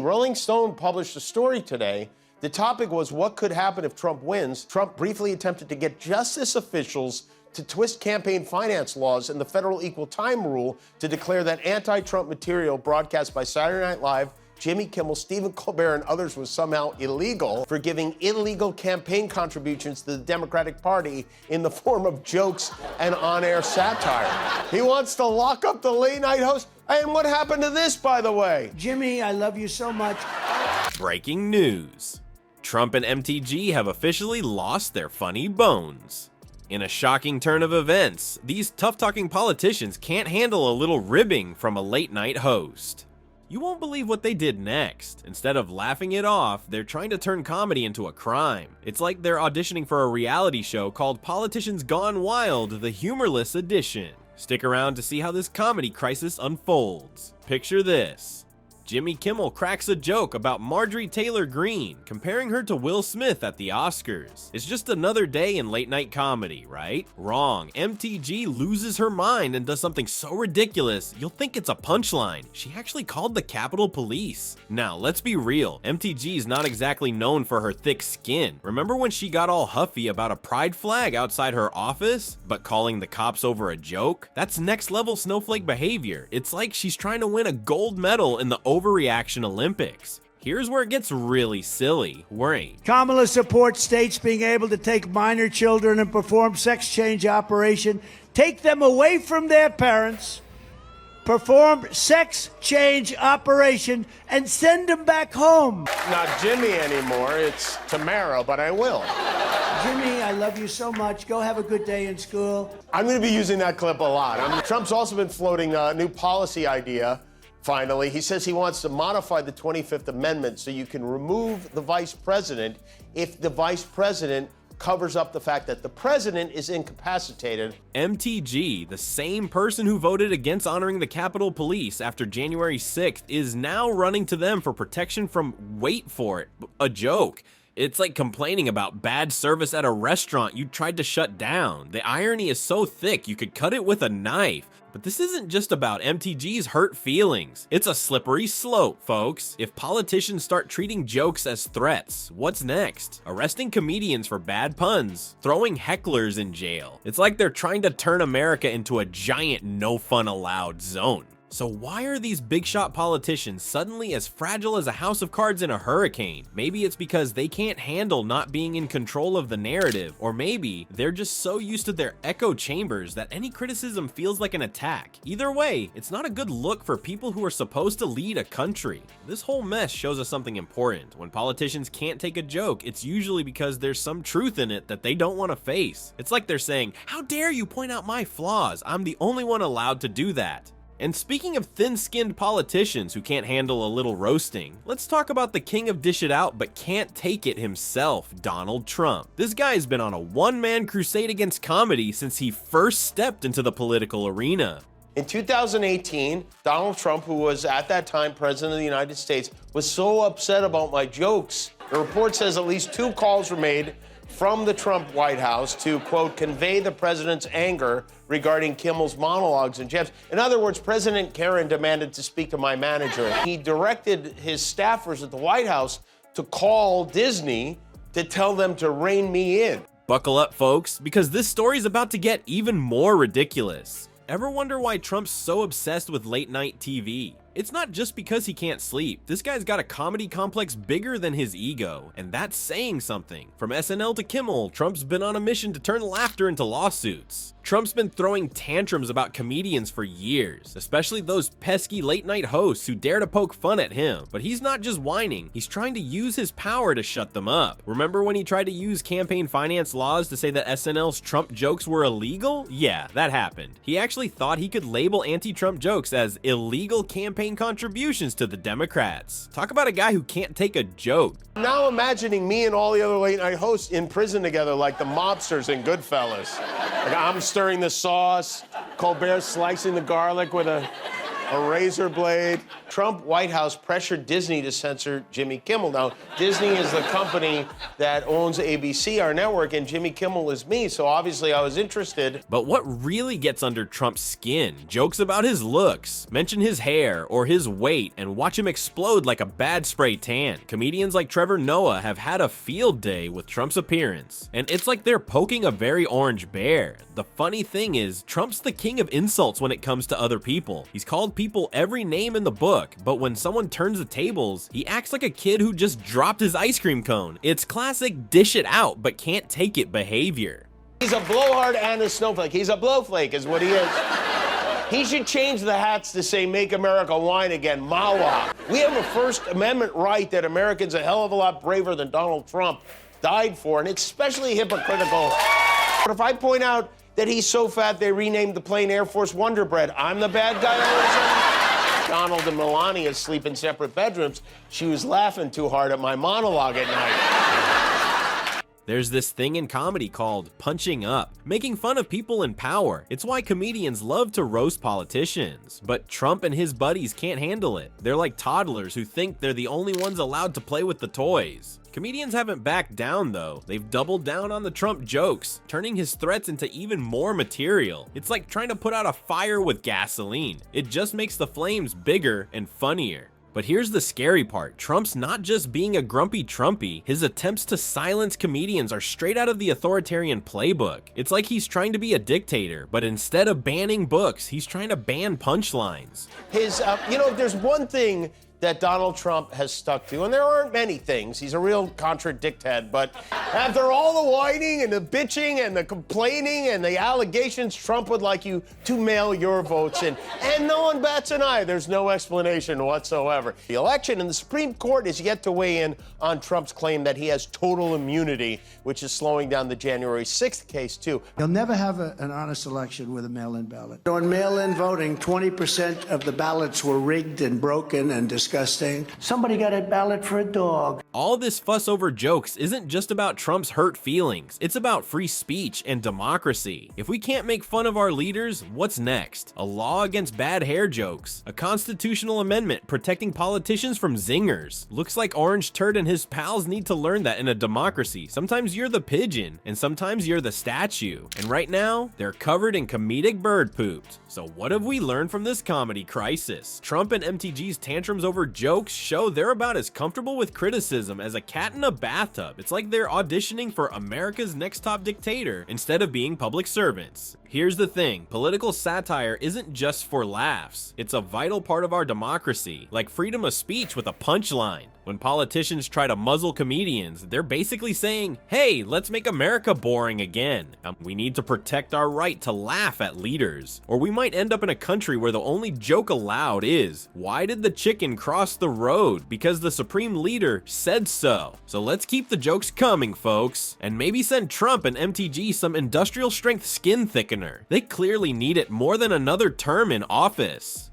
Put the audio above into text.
Rolling Stone published a story today. The topic was what could happen if Trump wins. Trump briefly attempted to get justice officials to twist campaign finance laws and the federal equal time rule to declare that anti-Trump material broadcast by Saturday Night Live, Jimmy Kimmel, Stephen Colbert, and others was somehow illegal for giving illegal campaign contributions to the Democratic Party in the form of jokes and on-air satire. He wants to lock up the late-night host. And what happened to this, by the way? Jimmy, I love you so much. Breaking news. Trump and MTG have officially lost their funny bones. In a shocking turn of events, these tough-talking politicians can't handle a little ribbing from a late-night host. You won't believe what they did next. Instead of laughing it off, they're trying to turn comedy into a crime. It's like they're auditioning for a reality show called Politicians Gone Wild, the humorless edition. Stick around to see how this comedy crisis unfolds. Picture this. Jimmy Kimmel cracks a joke about Marjorie Taylor Greene, comparing her to Will Smith at the Oscars. It's just another day in late-night comedy, right? Wrong. MTG loses her mind and does something so ridiculous, you'll think it's a punchline. She actually called the Capitol Police. Now, let's be real. MTG is not exactly known for her thick skin. Remember when she got all huffy about a pride flag outside her office, but calling the cops over a joke? That's next-level snowflake behavior. It's like she's trying to win a gold medal in the Overreaction Olympics. Here's where it gets really silly. Wait. Kamala supports states being able to take minor children and perform sex change operation, take them away from their parents, perform sex change operation, and send them back home. Not Jimmy anymore, it's Tamara, but I will. Jimmy, I love you so much. Go have a good day in school. I'm going to be using that clip a lot. Trump's also been floating a new policy idea. Finally, he says he wants to modify the 25th Amendment so you can remove the vice president if the vice president covers up the fact that the president is incapacitated. MTG, the same person who voted against honoring the Capitol Police after January 6th, is now running to them for protection from, wait for it, a joke. It's like complaining about bad service at a restaurant you tried to shut down. The irony is so thick you could cut it with a knife. But this isn't just about MTG's hurt feelings. It's a slippery slope, folks. If politicians start treating jokes as threats, what's next? Arresting comedians for bad puns, throwing hecklers in jail. It's like they're trying to turn America into a giant no fun allowed zone. So why are these big shot politicians suddenly as fragile as a house of cards in a hurricane? Maybe it's because they can't handle not being in control of the narrative, or maybe they're just so used to their echo chambers that any criticism feels like an attack. Either way, it's not a good look for people who are supposed to lead a country. This whole mess shows us something important. When politicians can't take a joke, it's usually because there's some truth in it that they don't want to face. It's like they're saying, "How dare you point out my flaws? I'm the only one allowed to do that." And speaking of thin-skinned politicians who can't handle a little roasting, let's talk about the king of dish it out but can't take it himself, Donald Trump. This guy's been on a one-man crusade against comedy since he first stepped into the political arena. In 2018, Donald Trump, who was at that time president of the United States, was so upset about my jokes. The report says at least 2 calls were made from the Trump White House to, quote, convey the president's anger regarding Kimmel's monologues and jabs. In other words, President Karen demanded to speak to my manager. He directed his staffers at the White House to call Disney to tell them to rein me in. Buckle up, folks, because this story's about to get even more ridiculous. Ever wonder why Trump's so obsessed with late-night TV? It's not just because he can't sleep. This guy's got a comedy complex bigger than his ego, and that's saying something. From SNL to Kimmel, Trump's been on a mission to turn laughter into lawsuits. Trump's been throwing tantrums about comedians for years, especially those pesky late-night hosts who dare to poke fun at him. But he's not just whining, he's trying to use his power to shut them up. Remember when he tried to use campaign finance laws to say that SNL's Trump jokes were illegal? Yeah, that happened. He actually thought he could label anti-Trump jokes as illegal campaign contributions to the Democrats. Talk about a guy who can't take a joke. I'm now imagining me and all the other late-night hosts in prison together like the mobsters in Goodfellas. Like I'm stirring the sauce, Colbert slicing the garlic with a a razor blade. Trump White House pressured Disney to censor Jimmy Kimmel. Now, Disney is the company that owns ABC, our network, and Jimmy Kimmel is me, so obviously I was interested. But what really gets under Trump's skin? Jokes about his looks, mention his hair or his weight, and watch him explode like a bad spray tan. Comedians like Trevor Noah have had a field day with Trump's appearance, and it's like they're poking a very orange bear. The funny thing is, Trump's the king of insults when it comes to other people. He's called people every name in the book, but when someone turns the tables, he acts like a kid who just dropped his ice cream cone. It's classic dish it out but can't take it behavior. He's a blowhard and a snowflake. He's a blowflake is what he is. He should change the hats to say, "Make America Wine Again," Mawa. We have a First Amendment right that Americans a hell of a lot braver than Donald Trump died for, and it's especially hypocritical. But if I point out that he's so fat they renamed the plane Air Force Wonder Bread, I'm the bad guy all of a sudden? Donald and Melania sleep in separate bedrooms. She was laughing too hard at my monologue at night. There's this thing in comedy called punching up, making fun of people in power. It's why comedians love to roast politicians. But Trump and his buddies can't handle it. They're like toddlers who think they're the only ones allowed to play with the toys. Comedians haven't backed down though. They've doubled down on the Trump jokes, turning his threats into even more material. It's like trying to put out a fire with gasoline. It just makes the flames bigger and funnier. But here's the scary part. Trump's not just being a grumpy Trumpy. His attempts to silence comedians are straight out of the authoritarian playbook. It's like he's trying to be a dictator, but instead of banning books, he's trying to ban punchlines. If there's one thing that Donald Trump has stuck to, and there aren't many things, he's a real contradicthead, but after all the whining and the bitching and the complaining and the allegations, Trump would like you to mail your votes in. And no one bats an eye. There's no explanation whatsoever. The election and the Supreme Court is yet to weigh in on Trump's claim that he has total immunity, which is slowing down the January 6th case, too. You'll never have an honest election with a mail-in ballot. On mail-in voting, 20% of the ballots were rigged and broken and disgusting. Somebody got a ballot for a dog. All this fuss over jokes isn't just about Trump's hurt feelings. It's about free speech and democracy. If we can't make fun of our leaders, what's next? A law against bad hair jokes? A constitutional amendment protecting politicians from zingers? Looks like Orange Turd and his pals need to learn that in a democracy, sometimes you're the pigeon and sometimes you're the statue. And right now, they're covered in comedic bird poop. So what have we learned from this comedy crisis? Trump and MTG's tantrums over jokes show they're about as comfortable with criticism as a cat in a bathtub. It's like they're auditioning for America's Next Top Dictator instead of being public servants. Here's the thing, political satire isn't just for laughs. It's a vital part of our democracy, like freedom of speech with a punchline. When politicians try to muzzle comedians, they're basically saying, hey, let's make America boring again. We need to protect our right to laugh at leaders. Or we might end up in a country where the only joke allowed is, why did the chicken cross the road? Because the supreme leader said so. So let's keep the jokes coming, folks. And maybe send Trump and MTG some industrial strength skin thickener. They clearly need it more than another term in office.